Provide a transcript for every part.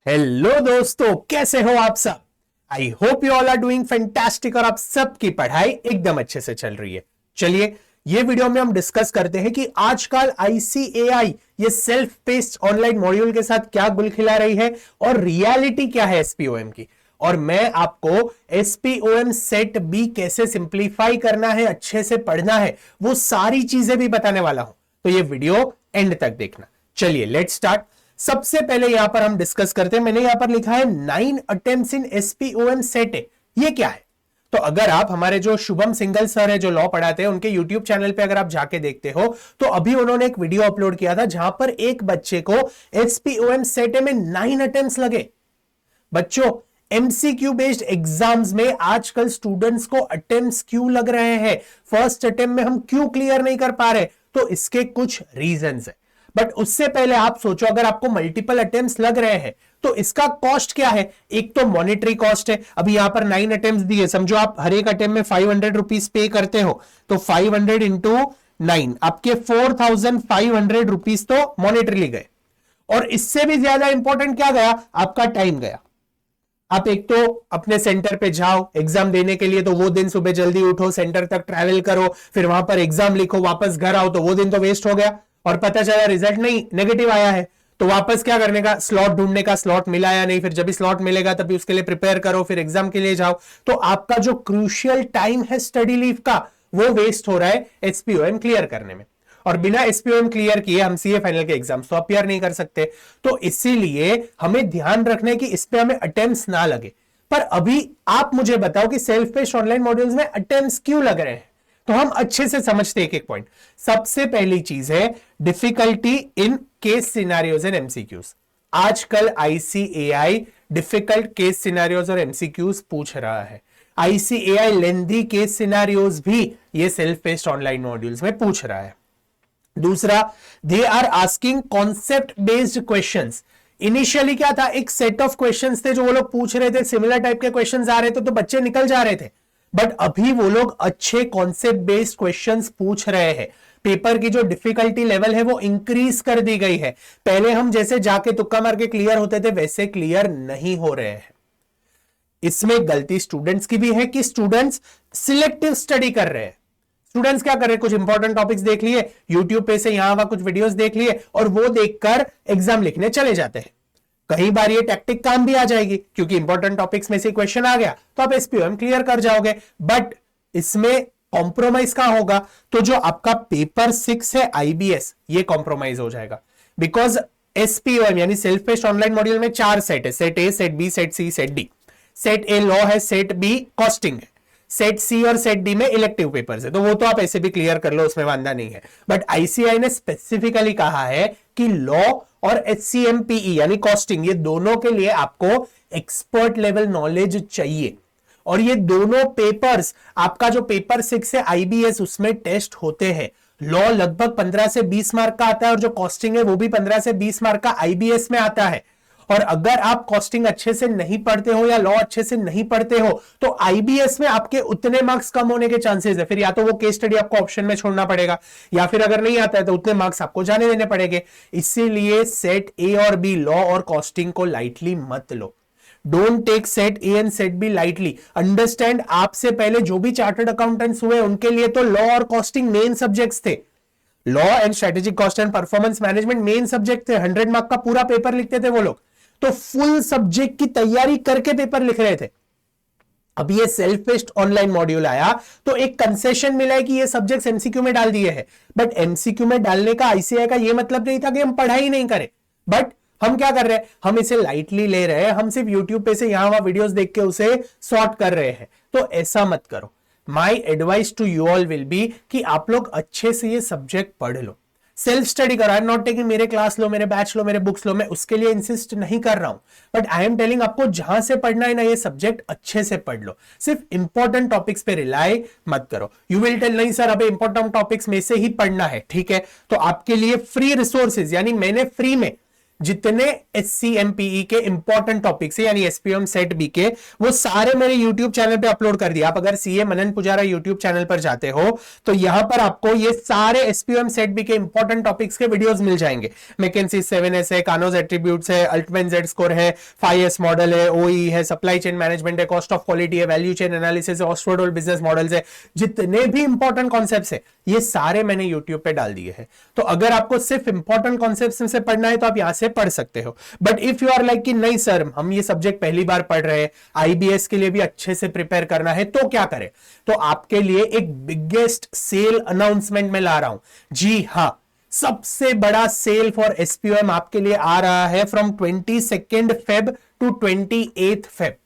Hello दोस्तों, कैसे हो आप सब। I hope you all are doing fantastic और आप सबकी पढ़ाई एकदम अच्छे से चल रही है। चलिए, ये वीडियो में हम डिस्कस करते हैं कि आजकल आईसीएआई ये सेल्फ पेस्ड ऑनलाइन मॉड्यूल के साथ क्या गुल खिला रही है और रियलिटी क्या है एसपीओएम की। और मैं आपको एसपीओएम सेट बी कैसे सिंप्लीफाई करना है, अच्छे से पढ़ना है, वो सारी चीजें भी बताने वाला हूं। तो ये वीडियो एंड तक देखना। चलिए लेट्स स्टार्ट। सबसे पहले यहां पर हम डिस्कस करते हैं। मैंने यहां पर लिखा है 9 अटेम्प्ट्स इन एसपीओएम सेट ए। ये क्या है? तो अगर आप हमारे जो शुभम सिंगल सर है जो लॉ पढ़ाते हैं उनके यूट्यूब चैनल पे अगर आप जाके देखते हो तो अभी उन्होंने एक वीडियो अपलोड किया था जहां पर एक बच्चे को एसपीओएम सेट ए में 9 अटेम्प्ट्स लगे। बच्चों, एमसीक्यू बेस्ड एग्जाम्स में आजकल स्टूडेंट्स को अटेम्प्ट्स क्यों लग रहे हैं, फर्स्ट अटेम्प्ट में हम क्यों क्लियर नहीं कर पा रहे? तो इसके कुछ रीजंस है। बट उससे पहले आप सोचो, अगर आपको मल्टीपल अटेम्प्ट्स लग रहे हैं तो इसका कॉस्ट क्या है? एक तो मॉनेटरी कॉस्ट है। अभी यहां पर 9 अटेम्प्ट्स दिए, समझो आप हर एक अटेम्प्ट में 500 रुपीज पे करते हो तो 500 इंटू 9 आपके 4500 रुपीज तो मॉनेटरीली गए। और इससे भी ज्यादा इंपॉर्टेंट क्या गया? आपका टाइम गया। आप एक तो अपने सेंटर पे जाओ एग्जाम देने के लिए, तो वो दिन सुबह जल्दी उठो, सेंटर तक ट्रैवल करो, फिर वहां पर एग्जाम लिखो, वापस घर आओ, तो वो दिन तो वेस्ट हो गया। और पता चला रिजल्ट नहीं, नेगेटिव आया है, तो वापस क्या करने का? स्लॉट ढूंढने का, स्लॉट मिला या नहीं, फिर जब भी स्लॉट मिलेगा तभी उसके लिए प्रिपेयर करो, फिर एग्जाम के लिए जाओ। तो आपका जो क्रूशियल टाइम है स्टडी लीव का, वो वेस्ट हो रहा है एसपीओएम क्लियर करने में। और बिना एसपीओएम क्लियर किए हम सीए फाइनल के एग्जाम्स तो अपियर नहीं कर सकते। तो इसीलिए हमें ध्यान रखना है कि इस पे हमें अटेम्प्ट्स ना लगे। पर अभी आप मुझे बताओ कि सेल्फ पेस्ड ऑनलाइन मॉड्यूल्स में अटेम्प्ट्स क्यों लग रहे हैं? तो हम अच्छे से समझते एक एक पॉइंट। सबसे पहली चीज है difficulty in case scenarios and MCQs. आजकल आईसीएआई डिफिकल्ट केस सिनेरियोज और एमसीक्यूज पूछ रहा है। आईसीएआई लेंथी केस सिनेरियोज भी ये सेल्फ पेस्ड ऑनलाइन मॉड्यूल्स में पूछ रहा है। दूसरा, they are asking concept based questions. Initially क्या था, एक सेट ऑफ क्वेश्चंस थे जो वो लोग पूछ रहे थे, सिमिलर टाइप के क्वेश्चंस आ रहे थे तो बच्चे निकल जा रहे थे। बट अभी वो लोग अच्छे कॉन्सेप्ट बेस्ड क्वेश्चंस पूछ रहे हैं। पेपर की जो डिफिकल्टी लेवल है वो इंक्रीज कर दी गई है। पहले हम जैसे जाके तुक्का मार के क्लियर होते थे वैसे क्लियर नहीं हो रहे हैं। इसमें गलती स्टूडेंट्स की भी है कि स्टूडेंट्स सिलेक्टिव स्टडी कर रहे हैं। स्टूडेंट्स क्या कर रहे हैं? कुछ इंपॉर्टेंट टॉपिक्स देख लिए यूट्यूब पे से, यहां वहां कुछ वीडियोस देख लिए और वो देखकर एग्जाम लिखने चले जाते हैं। कई बार ये टैक्टिक काम भी आ जाएगी क्योंकि इंपॉर्टेंट टॉपिक्स में से क्वेश्चन आ गया तो आप एसपीओएम क्लियर कर जाओगे। बट इसमें कॉम्प्रोमाइज कहां होगा? तो जो आपका पेपर 6 है आईबीएस, ये कॉम्प्रोमाइज हो जाएगा। बिकॉज एसपीओएम यानी सेल्फ पेस्ड ऑनलाइन मॉड्यूल में 4 सेट है, set A, set B, set C, set D. Set A law है, सेट बी कॉस्टिंग है, सेट सी और सेट डी में इलेक्टिव पेपर्स है। तो वो तो आप ऐसे भी क्लियर कर लो, उसमें वांदा नहीं है। बट आईसीआई ने स्पेसिफिकली कहा है कि लॉ और एचसीएमपीई यानी कॉस्टिंग, ये दोनों के लिए आपको एक्सपर्ट लेवल नॉलेज चाहिए। और ये दोनों पेपर्स, आपका जो पेपर 6 है आईबीएस, उसमें टेस्ट होते हैं। लॉ लगभग 15 से 20 मार्क का आता है और जो कॉस्टिंग है वो भी 15 से 20 मार्क का आईबीएस में आता है। और अगर आप कॉस्टिंग अच्छे से नहीं पढ़ते हो या लॉ अच्छे से नहीं पढ़ते हो तो आईबीएस में आपके उतने मार्क्स कम होने के चांसेस है। फिर या तो वो केस स्टडी आपको ऑप्शन में छोड़ना पड़ेगा या फिर अगर नहीं आता है तो उतने मार्क्स आपको जाने देने पड़ेंगे। इसीलिए सेट ए और बी, लॉ और कॉस्टिंग को लाइटली मत लो। Don't take set A and set B lightly. Understand, आपसे पहले जो भी चार्टर्ड अकाउंटेंट्स हुए उनके लिए तो लॉ और कॉस्टिंग मेन सब्जेक्ट्स थे। Law and strategic cost and performance management main subject थे। 100 मार्क का पूरा पेपर लिखते थे वो लोग, तो फुल सब्जेक्ट की तैयारी करके पेपर लिख रहे थे। अब ये सेल्फ पेस्ड ऑनलाइन मॉड्यूल आया तो एक कंसेशन मिला है कि ये सब्जेक्ट्स एमसीक्यू में डाल दिए हैं। बट एमसीक्यू में डालने का आईसीआई का ये मतलब नहीं था कि हम पढ़ाई नहीं करें। बट हम क्या कर रहे हैं? हम इसे लाइटली ले रहे हैं। हम सिर्फ यूट्यूब पे से यहां वहां वीडियोस देख के उसे सॉर्ट कर रहे हैं। तो ऐसा मत करो। My advice to you all will be कि आप लोग अच्छे से ये सब्जेक्ट पढ़ लो, सेल्फ स्टडी करो। आई एम नॉट टेकिंग मेरे क्लास लो, मेरे बैच लो, मेरे बुक्स लो, मैं उसके लिए इंसिस्ट नहीं कर रहा हूं। बट आई एम टेलिंग आपको जहां से पढ़ना है ना, ये सब्जेक्ट अच्छे से पढ़ लो। सिर्फ इंपॉर्टेंट टॉपिक्स पे रिलाई मत करो। यू विल टेल नहीं सर अबे इंपॉर्टेंट टॉपिक्स में से ही पढ़ना है, ठीक है। तो आपके लिए फ्री रिसोर्सेज यानी मैंने फ्री में जितने SCMPE के इंपॉर्टेंट टॉपिक्स है यानी SPOM सेट बी के, वो सारे मेरे यूट्यूब चैनल पे अपलोड कर दिया। आप अगर CA मनन पुजारा यूट्यूब चैनल पर जाते हो तो यहां पर आपको ये सारे SPOM सेट बी के इंपॉर्टेंट टॉपिक्स के वीडियोस मिल जाएंगे। मैकेंसी 7S है, कानोज एट्रीब्यूट्स है, अल्टमैन जेड स्कोर है, 5S मॉडल है, OE है, सप्लाई चेन मैनेजमेंट है, कॉस्ट ऑफ क्वालिटी है, वैल्यू चेन एनालिसिस है, ऑक्सफोर्ड बिजनेस मॉडल्स है, जितने भी इंपॉर्टेंट कॉन्सेप्ट्स है ये सारे मैंने यूट्यूब पे डाल दिए हैं। तो अगर आपको सिर्फ इंपॉर्टेंट कॉन्सेप्ट्स से पढ़ना है तो आप यहां से पढ़ सकते हो। But if you are like कि नहीं सर हम ये सब्जेक्ट पहली बार पढ़ रहे हैं, IBS के लिए भी अच्छे से प्रिपेयर करना है, तो क्या करें? तो आपके लिए एक बिगेस्ट सेल अनाउंसमेंट में ला रहा हूं। जी हां, सबसे बड़ा सेल फॉर SPOM आपके लिए आ रहा है फ्रॉम 22 फेब टू 28 फेब।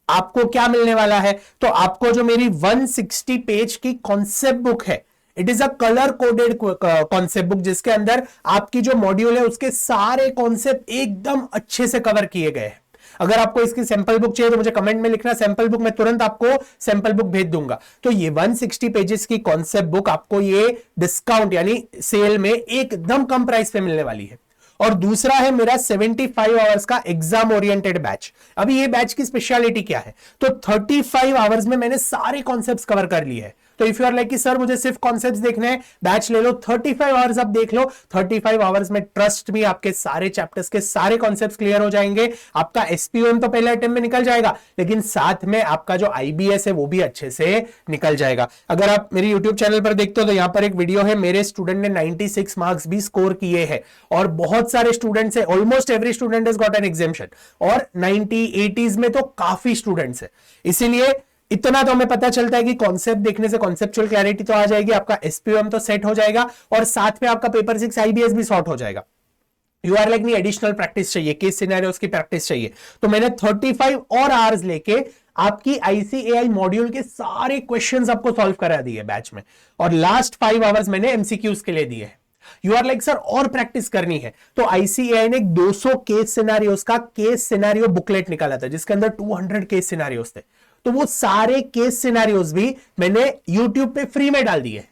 आपको क्या मिलने वाला है? तो आपको जो मेरी 160 पेज की कॉन्सेप्ट बुक है, it is a colour coded concept book, जिसके अंदर आपकी जो मॉड्यूल है उसके सारे कॉन्सेप्ट एकदम अच्छे से कवर किए गए हैं। अगर आपको इसकी सैंपल बुक चाहिए तो मुझे कमेंट में लिखना, सैंपल बुक मैं तुरंत आपको सैंपल बुक भेज दूंगा। तो ये 160 पेजेस की कॉन्सेप्ट बुक आपको ये डिस्काउंट यानी सेल में एकदम कम प्राइस पे मिलने वाली है। और दूसरा है मेरा 75 आवर्स का एग्जाम ओरिएंटेड बैच। अभी ये बैच की स्पेशलिटी क्या है? तो 35 आवर्स में मैंने सारे कॉन्सेप्ट्स कवर कर लिए हैं। तो इफ यू आर लाइक कि सर मुझे सिर्फ कॉन्सेप्ट्स देखने हैं, बैच ले लो, 35 आवर्स आप देख लो। 35 आवर्स में ट्रस्ट मी आपके सारे चैप्टर्स के सारे कॉन्सेप्ट्स क्लियर हो जाएंगे। आपका SPOM तो पहले अटेम्प्ट में निकल जाएगा, लेकिन साथ में आपका जो IBS है वो भी अच्छे से निकल जाएगा। अगर आप मेरे यूट्यूब चैनल पर देखते हो तो यहां पर एक वीडियो है, मेरे स्टूडेंट ने 96 मार्क्स भी स्कोर किए हैं और बहुत सारे स्टूडेंट्स है, almost every student has got an examination, और 90 80s में तो काफी स्टूडेंट्स है। इसीलिए इतना तो हमें पता चलता है कि कॉन्सेप्ट देखने से कॉन्सेप्चुअल क्लैरिटी तो आ जाएगी, आपका SPOM तो सेट हो जाएगा और साथ में आपका पेपर 6 IBS भी सॉर्ट हो जाएगा। यू आर लाइक नहीं एडिशनल प्रैक्टिस चाहिए, केस सिनेरियोस की प्रैक्टिस चाहिए, तो मैंने 35 और आवर्स लेके आपकी ICAI मॉड्यूल के सारे क्वेश्चंस आपको सॉल्व करा दिए बैच में, और लास्ट 5 आवर्स मैंने MCQs के लिए दिए हैं। यू आर लाइक सर और प्रैक्टिस करनी है, तो ICAI ने 200 केस सिनेरियोस का केस सिनेरियो बुकलेट निकाला था जिसके अंदर 200 केस सिनेरियोस थे। तो वो सारे केस सिनेरियोस भी मैंने YouTube पे फ्री में डाल दिए,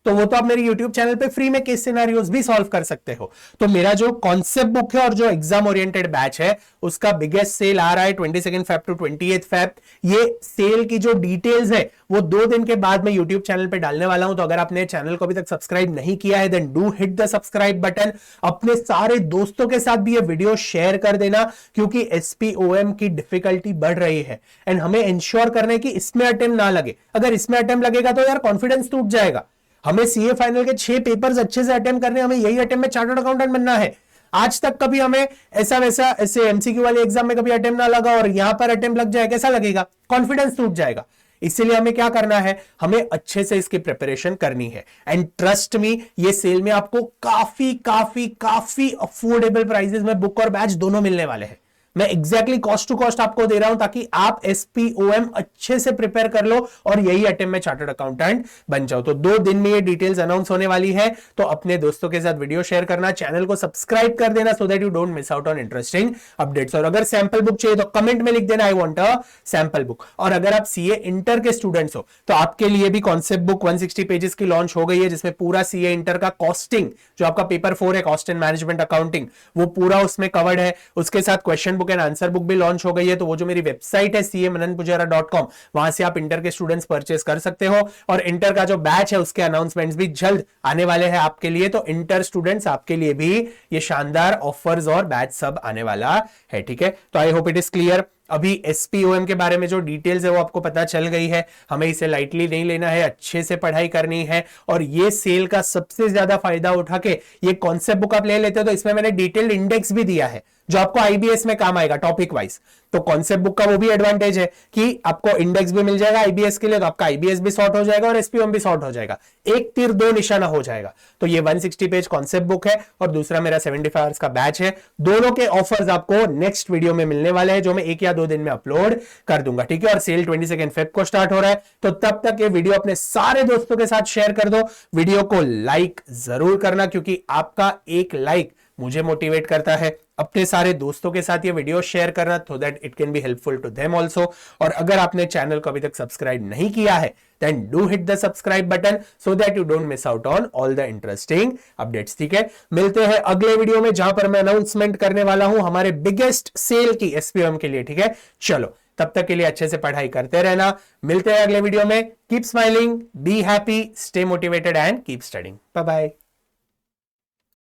तो वो तो आप मेरे YouTube चैनल पे फ्री में केस सिनेरियोस भी सॉल्व कर सकते हो। तो मेरा जो कॉन्सेप्ट बुक है और जो एग्जाम ओरिएंटेड बैच है उसका बिगेस्ट सेल आ रहा है 22 फेब टू 28 फेब। ये सेल की जो डिटेल्स है वो 2 दिन के बाद मैं YouTube चैनल पे डालने वाला हूं। तो अगर आपने चैनल को अभी तक सब्सक्राइब नहीं किया है then do hit the subscribe button. अपने सारे दोस्तों के साथ भी ये वीडियो शेयर कर देना, क्योंकि SPOM की डिफिकल्टी बढ़ रही है एंड हमें इंश्योर करना है कि इसमें अटेम्प्ट ना लगे। अगर इसमें अटेम्प्ट लगेगा तो यार कॉन्फिडेंस टूट जाएगा। हमें CA फाइनल के 6 पेपर्स अच्छे से अटेम्प्ट करने, हमें यही अटेम्प्ट में चार्टर्ड अकाउंटेंट बनना है। आज तक कभी हमें ऐसा वैसा ऐसे MCQ वाले एग्जाम में कभी अटेम्प्ट ना लगा और यहां पर अटेम्प्ट लग जाए, कैसा लगेगा? कॉन्फिडेंस टूट जाएगा। इसीलिए हमें क्या करना है, हमें अच्छे से इसकी प्रिपरेशन करनी है। एंड ट्रस्ट मी, ये सेल में आपको काफी काफी काफी अफोर्डेबल प्राइसेस में बुक और बैच दोनों मिलने वाले हैं। मैं एग्जैक्टली कॉस्ट टू कॉस्ट आपको दे रहा हूं ताकि आप SPOM अच्छे से प्रिपेयर कर लो और यही अटेम्प्ट में चार्टर्ड अकाउंटेंट बन जाओ। तो 2 दिन में ये डिटेल्स अनाउंस होने वाली है, तो अपने दोस्तों के साथ वीडियो शेयर करना, चैनल को सब्सक्राइब कर देना सो that you don't miss out on interesting updates. और अगर सैंपल बुक चाहिए तो कमेंट में लिख देना I want a sample book. और अगर आप CA इंटर के स्टूडेंट्स हो तो आपके लिए भी कॉन्सेप्ट बुक 160 पेजेस की लॉन्च हो गई है, जिसमें पूरा CA इंटर का कॉस्टिंग, जो आपका पेपर 4 है कॉस्ट एंड मैनेजमेंट अकाउंटिंग, वो पूरा उसमें कवर्ड है। उसके साथ question book and answer book भी लॉन्च हो गई है। तो वो जो मेरी वेबसाइट है camananpujara.com, वहां से आप इंटर के स्टूडेंट्स परचेस कर सकते हो। और इंटर का जो बैच है उसके अनाउंसमेंट्स भी जल्द आने वाले हैं आपके लिए। तो इंटर स्टूडेंट्स आपके लिए भी ये शानदार ऑफर्स और बैच सब आने वाला है, ठीक है? तो I hope it is clear. अभी SPOM के बारे में जो डिटेल्स है वो आपको पता चल गई है। हमें इसे लाइटली नहीं लेना है, अच्छे से पढ़ाई करनी है। और ये सेल का सबसे ज्यादा फायदा उठा के ये कॉन्सेप्ट बुक आप ले लेते हो तो इसमें मैंने डिटेल्ड इंडेक्स भी दिया है जो आपको IBS में काम आएगा टॉपिक वाइज। तो कॉन्सेप्ट बुक का वो भी एडवांटेज है कि आपको इंडेक्स भी मिल जाएगा IBS के लिए, तो आपका IBS भी सॉर्ट हो जाएगा और SPOM भी सॉर्ट हो जाएगा। एक तीर 2 निशाना हो जाएगा। तो ये 160 पेज कॉन्सेप्ट बुक है और दूसरा मेरा 75 आवर्स का बैच है। दोनों के ऑफर्स आपको नेक्स्ट वीडियो में मिलने वाले हैं, जो मैं 1 या 2 दिन में अपलोड कर दूंगा, ठीक है? और सेल 22 फेब को स्टार्ट हो रहा है, तो तब तक ये वीडियो अपने सारे दोस्तों के साथ शेयर कर दो। वीडियो को लाइक जरूर करना, क्योंकि आपका एक लाइक मुझे मोटिवेट करता है। अपने सारे दोस्तों के साथ ये वीडियो शेयर करना so that it can be helpful to them also. और अगर आपने चैनल को अभी तक सब्सक्राइब नहीं किया है then do hit the subscribe button so that you don't miss out on all the interesting updates. ठीक है, मिलते हैं अगले वीडियो में जहां पर मैं अनाउंसमेंट करने वाला हूं हमारे बिगेस्ट सेल की एसपीएम के लिए। ठीक है, चलो तब तक के लिए अच्छे से पढ़ाई करते रहना। मिलते हैं अगले वीडियो में। Keep smiling, be happy, stay motivated and keep studying. Bye bye.